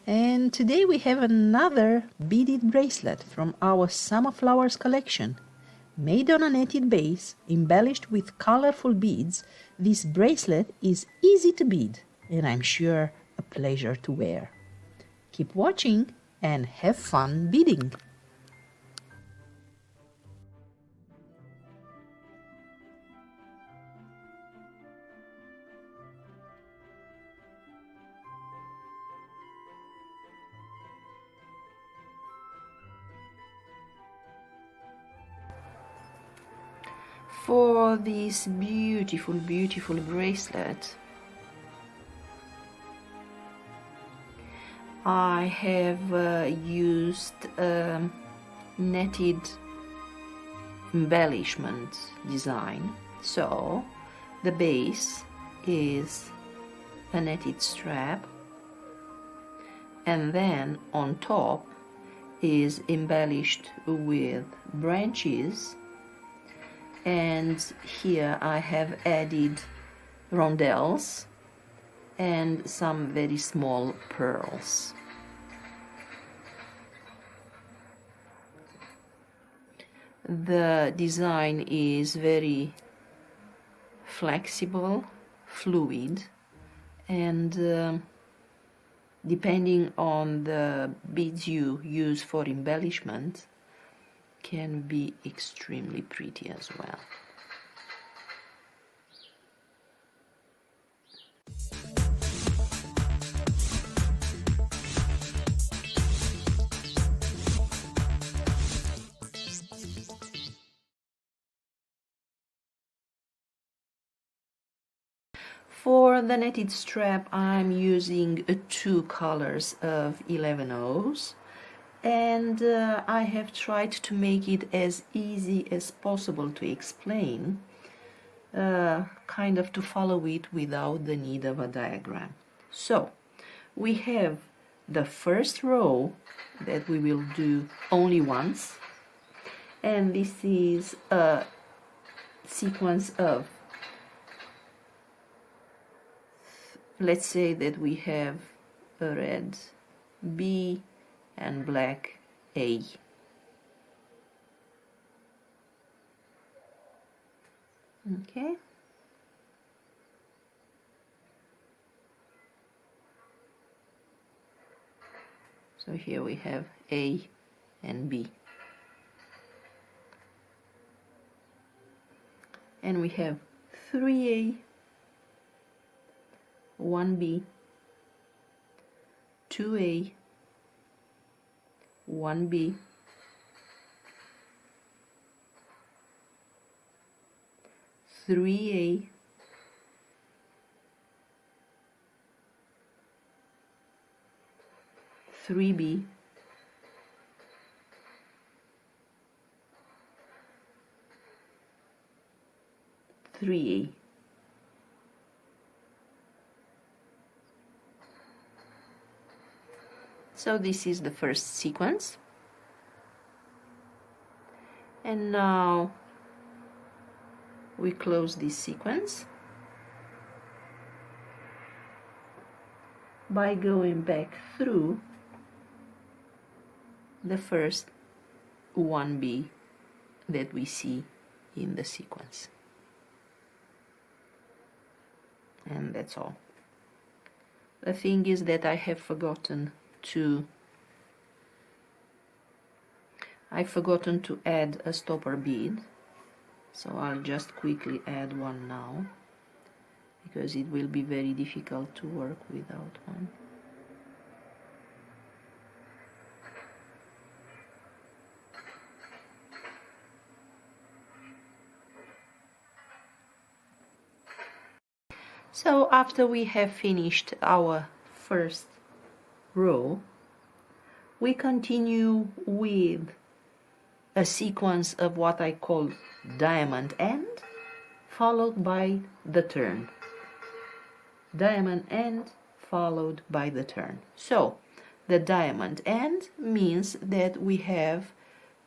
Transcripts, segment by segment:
And today we have another beaded bracelet from our Summer Flowers collection. Made on a netted base, embellished with colorful beads, this bracelet is easy to bead and I'm sure a pleasure to wear. Keep watching and have fun beading! For this beautiful bracelet, I have used netted embellishment design. So the base is a netted strap, and then on top is embellished with branches, and here I have added rondelles and some very small pearls. The design is very flexible, fluid, and depending on the beads you use for embellishment, can be extremely pretty as well. For the netted strap, I'm using two colors of 11/0s, and I have tried to make it as easy as possible to explain, kind of to follow it without the need of a diagram. So we have the first row that we will do only once, and this is a sequence of, let's say that we have a red B and black A. Okay. So here we have A and B. And we have 3A, 1B, 2A, 1B, 3A, 3B, 3A. So this is the first sequence, and now we close this sequence by going back through the first 1B that we see in the sequence. And that's all. The thing is that I forgotten to add a stopper bead, so I'll just quickly add one now, because it will be very difficult to work without one. So after we have finished our first row, we continue with a sequence of what I call diamond end, followed by the turn. Diamond end followed by the turn. So the diamond end means that we have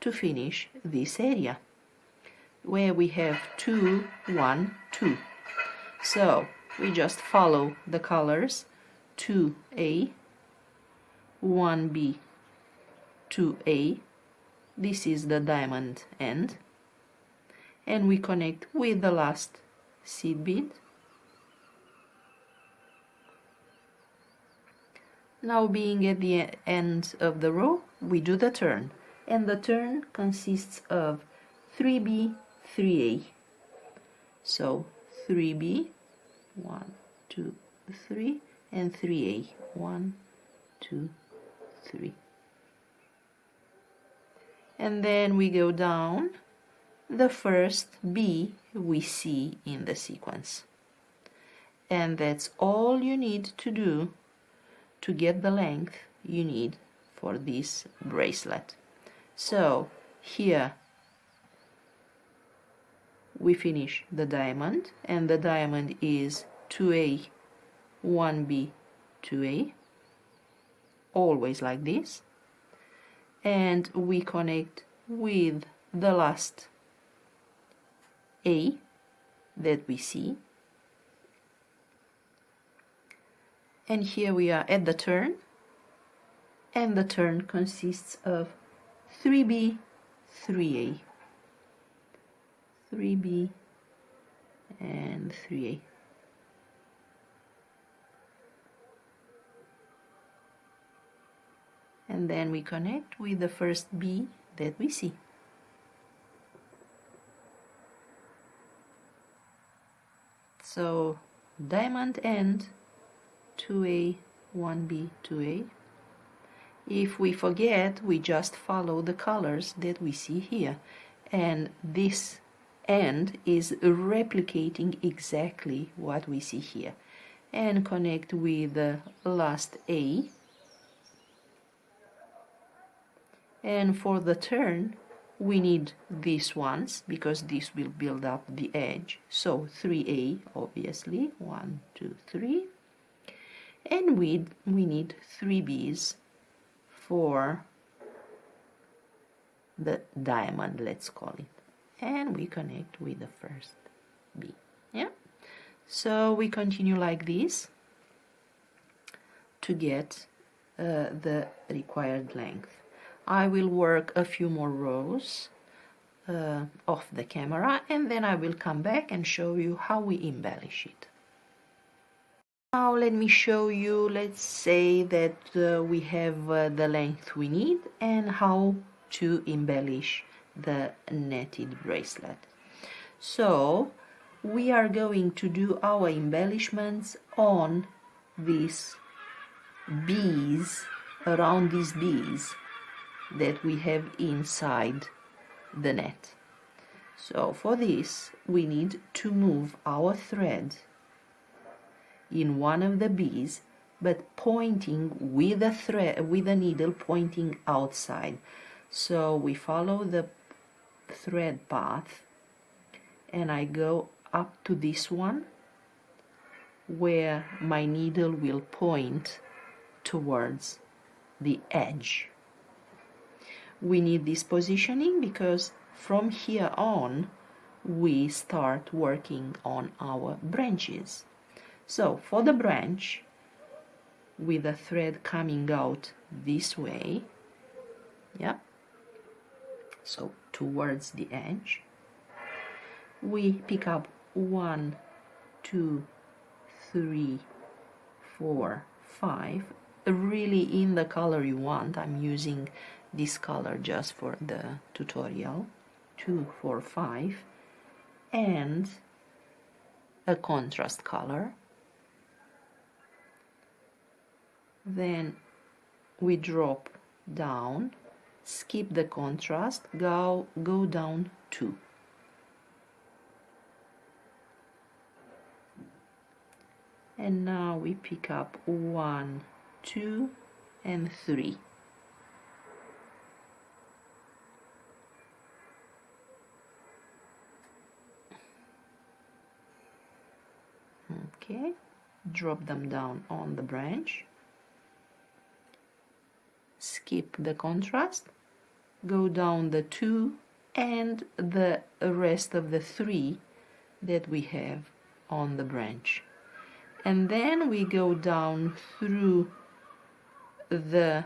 to finish this area where we have 2, 1, 2. So we just follow the colors 2A, 1B, 2A. This is the diamond end, and we connect with the last seed bead. Now, being at the end of the row, we do the turn, and the turn consists of 3B, 3A. So 3B, 1, 2, 3, and 3A, 1, 2, 3. And then we go down the first B we see in the sequence. And that's all you need to do to get the length you need for this bracelet. So here we finish the diamond, and the diamond is 2A, 1B, 2A, always like this, and we connect with the last A that we see, and here we are at the turn, and the turn consists of 3B, 3A, 3B, and 3A. And then we connect with the first B that we see. So diamond end, 2A, 1B, 2A. If we forget, we just follow the colors that we see here, and this end is replicating exactly what we see here, and connect with the last A. And for the turn we need these ones because this will build up the edge, so 3A obviously, 1, 2, 3, and we need 3 B's for the diamond, let's call it, and we connect with the first B. Yeah, so we continue like this to get the required length. I will work a few more rows off the camera, and then I will come back and show you how we embellish it. Now let me show you, let's say that we have the length we need and how to embellish the netted bracelet. So we are going to do our embellishments on these bees, around these bees that we have inside the net. So for this we need to move our thread in one of the bees, but pointing with the thread, with the needle pointing outside. So we follow the thread path, and I go up to this one where my needle will point towards the edge. We need this positioning because from here on we start working on our branches. So for the branch, with the thread coming out this way, yeah, so towards the edge, we pick up 1, 2, 3, 4, 5, really in the color you want. I'm using this color just for the tutorial, 2, 4, 5, and a contrast color. Then we drop down, skip the contrast, go down 2. And now we pick up 1, 2, and 3. Okay, drop them down on the branch, skip the contrast, go down the 2 and the rest of the 3 that we have on the branch, and then we go down through the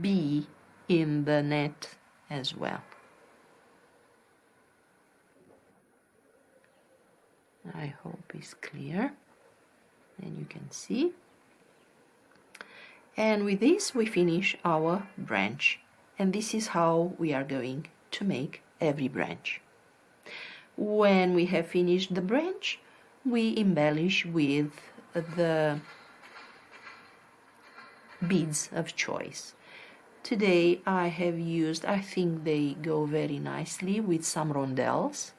bee in the net as well. I hope it's clear and you can see. And with this we finish our branch, and this is how we are going to make every branch. When we have finished the branch, we embellish with the beads of choice. Today I have used, I think they go very nicely with some rondelles.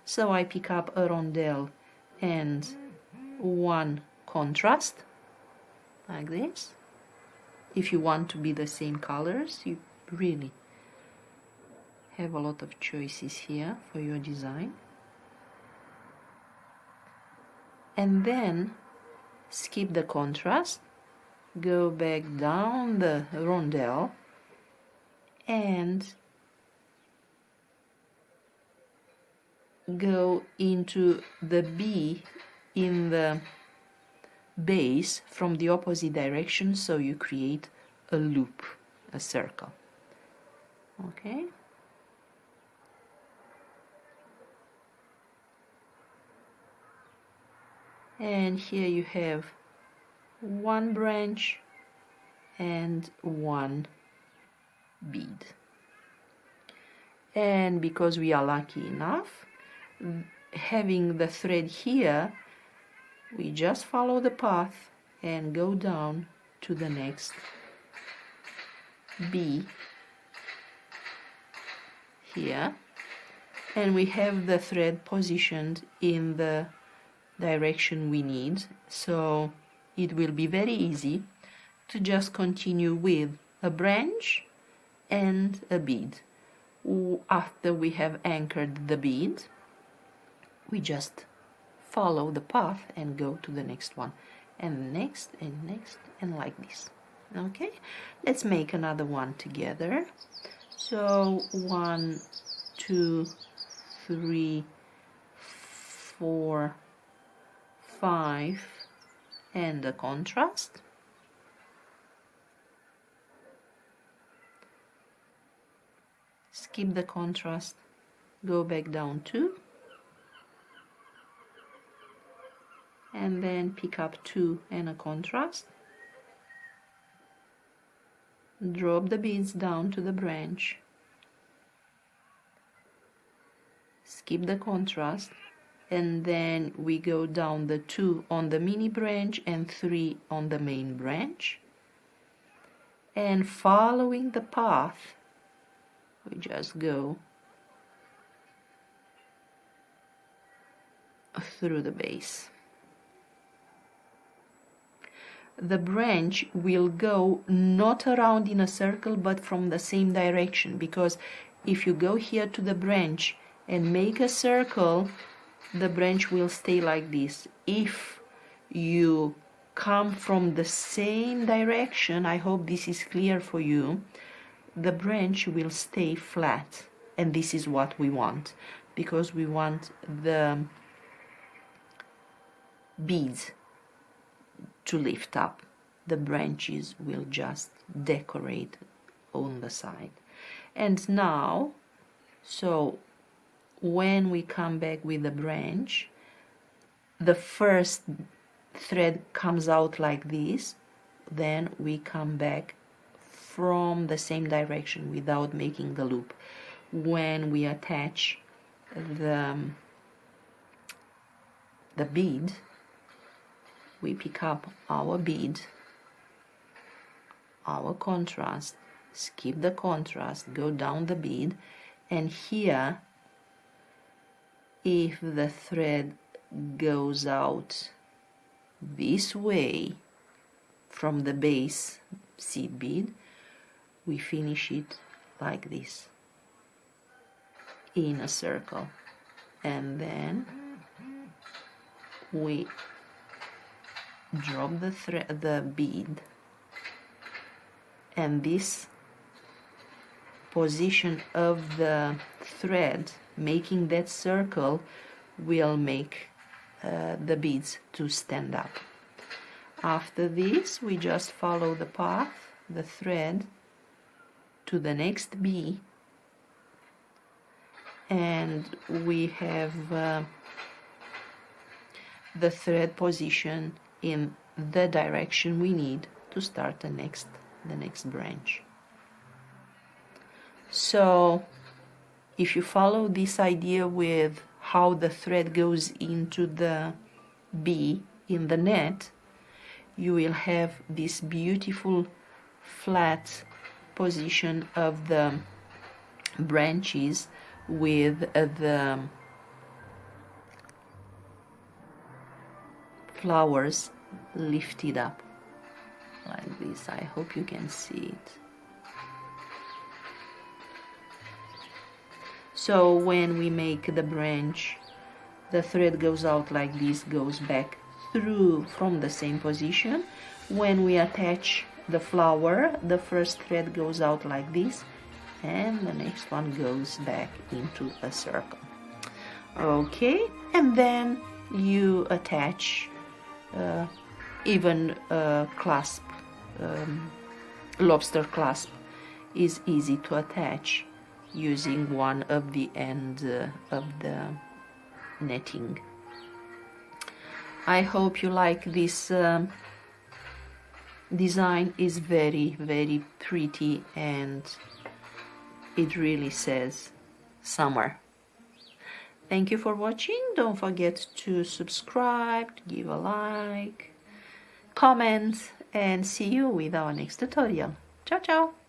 So I pick up a rondelle and one contrast, like this. If you want to be the same colors, you really have a lot of choices here for your design. And then skip the contrast, go back down the rondelle and go into the bee in the base from the opposite direction, so you create a loop, a circle. Okay? And here you have one branch and one bead. And because we are lucky enough, having the thread here, we just follow the path and go down to the next bee here, and we have the thread positioned in the direction we need, so it will be very easy to just continue with a branch and a bead. After we have anchored the bead, we just follow the path and go to the next one, and next and next, and like this. Okay, let's make another one together. So 1, 2, 3, 4, 5, and a contrast. Skip the contrast, go back down 2, and then pick up 2 and a contrast. Drop the beads down to the branch, skip the contrast, and then we go down the 2 on the mini branch and 3 on the main branch, and following the path we just go through the base. The branch will go not around in a circle but from the same direction, because if you go here to the branch and make a circle, the branch will stay like this. If you come from the same direction, I hope this is clear for you, the branch will stay flat, and this is what we want, because we want the beads to lift up. The branches will just decorate on the side. And now, so when we come back with the branch, the first thread comes out like this, then we come back from the same direction without making the loop. When we attach the bead, we pick up our bead, our contrast, skip the contrast, go down the bead, and here, if the thread goes out this way from the base seed bead, we finish it like this, in a circle, and then we drop the bead, and this position of the thread making that circle will make the beads to stand up. After this, we just follow the path, the thread, to the next bee, and we have the thread position in the direction we need to start the next branch. So if you follow this idea with how the thread goes into the bee in the net, you will have this beautiful flat position of the branches with the flowers lifted up like this. I hope you can see it. So when we make the branch, the thread goes out like this, goes back through from the same position. When we attach the flower, the first thread goes out like this, and the next one goes back into a circle. Okay, and then you attach even a clasp, lobster clasp is easy to attach using one of the ends of the netting. I hope you like this design. Is very, very pretty, and it really says summer. Thank you for watching. Don't forget to subscribe, give a like, comment, and see you with our next tutorial. Ciao, ciao!